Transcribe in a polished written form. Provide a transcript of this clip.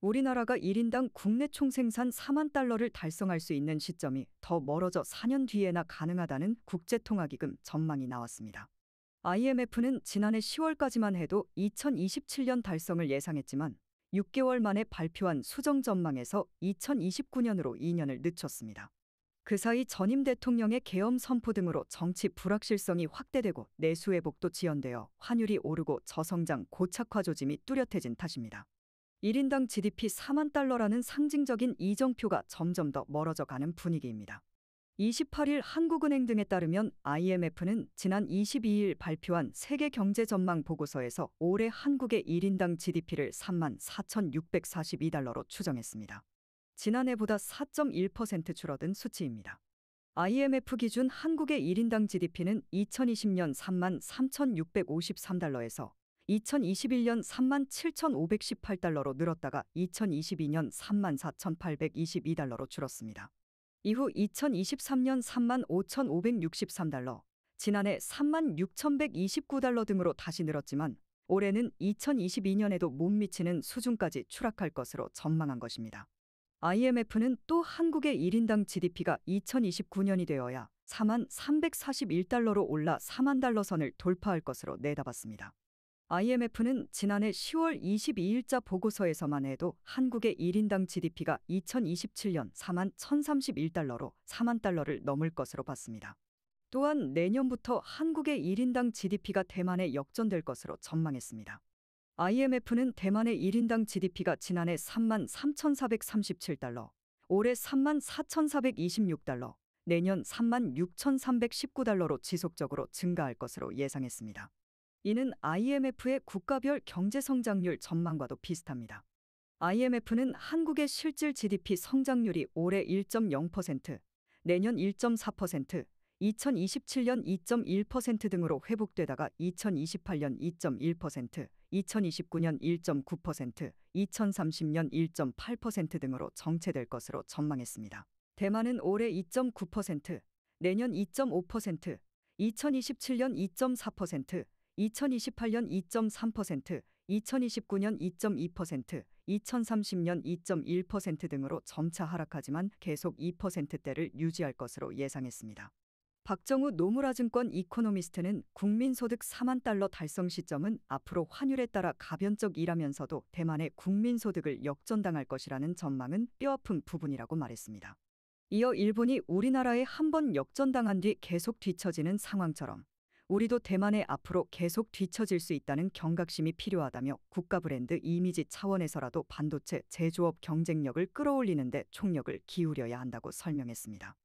우리나라가 1인당 국내 총생산 4만 달러를 달성할 수 있는 시점이 더 멀어져 4년 뒤에나 가능하다는 국제통화기금 전망이 나왔습니다. IMF는 지난해 10월까지만 해도 2027년 달성을 예상했지만 6개월 만에 발표한 수정 전망에서 2029년으로 2년을 늦췄습니다. 그 사이 전임 대통령의 계엄 선포 등으로 정치 불확실성이 확대되고 내수 회복도 지연되어 환율이 오르고 저성장 고착화 조짐이 뚜렷해진 탓입니다. 1인당 GDP 4만 달러라는 상징적인 이정표가 점점 더 멀어져 가는 분위기입니다. 28일 한국은행 등에 따르면 IMF는 지난 22일 발표한 세계 경제 전망 보고서에서 올해 한국의 1인당 GDP를 3만 4,642달러로 추정했습니다. 지난해보다 4.1% 줄어든 수치입니다. IMF 기준 한국의 1인당 GDP는 2020년 3만 3,653달러에서 2021년 3만 7,518달러로 늘었다가 2022년 3만 4,822달러로 줄었습니다. 이후 2023년 3만 5,563달러, 지난해 3만 6,129달러 등으로 다시 늘었지만 올해는 2022년에도 못 미치는 수준까지 추락할 것으로 전망한 것입니다. IMF는 또 한국의 1인당 GDP가 2029년이 되어야 4만 341달러로 올라 4만 달러 선을 돌파할 것으로 내다봤습니다. IMF는 지난해 10월 22일자 보고서에서만 해도 한국의 1인당 GDP가 2027년 4만 1,031달러로 4만 달러를 넘을 것으로 봤습니다. 또한 내년부터 한국의 1인당 GDP가 대만에 역전될 것으로 전망했습니다. IMF는 대만의 1인당 GDP가 지난해 3만 3,437달러, 올해 3만 4,426달러, 내년 3만 6,319달러로 지속적으로 증가할 것으로 예상했습니다. 이는 IMF의 국가별 경제성장률 전망과도 비슷합니다. IMF는 한국의 실질 GDP 성장률이 올해 1.0%, 내년 1.4%, 2027년 2.1% 등으로 회복되다가 2028년 2.1%, 2029년 1.9%, 2030년 1.8% 등으로 정체될 것으로 전망했습니다. 대만은 올해 2.9%, 내년 2.5%, 2027년 2.4%, 2028년 2.3%, 2029년 2.2%, 2030년 2.1% 등으로 점차 하락하지만 계속 2%대를 유지할 것으로 예상했습니다. 박정우 노무라증권 이코노미스트는 국민소득 4만 달러 달성 시점은 앞으로 환율에 따라 가변적이라면서도 대만의 국민소득을 역전당할 것이라는 전망은 뼈아픈 부분이라고 말했습니다. 이어 일본이 우리나라에 한번 역전당한 뒤 계속 뒤처지는 상황처럼 우리도 대만에 앞으로 계속 뒤처질 수 있다는 경각심이 필요하다며 국가 브랜드 이미지 차원에서라도 반도체 제조업 경쟁력을 끌어올리는 데 총력을 기울여야 한다고 설명했습니다.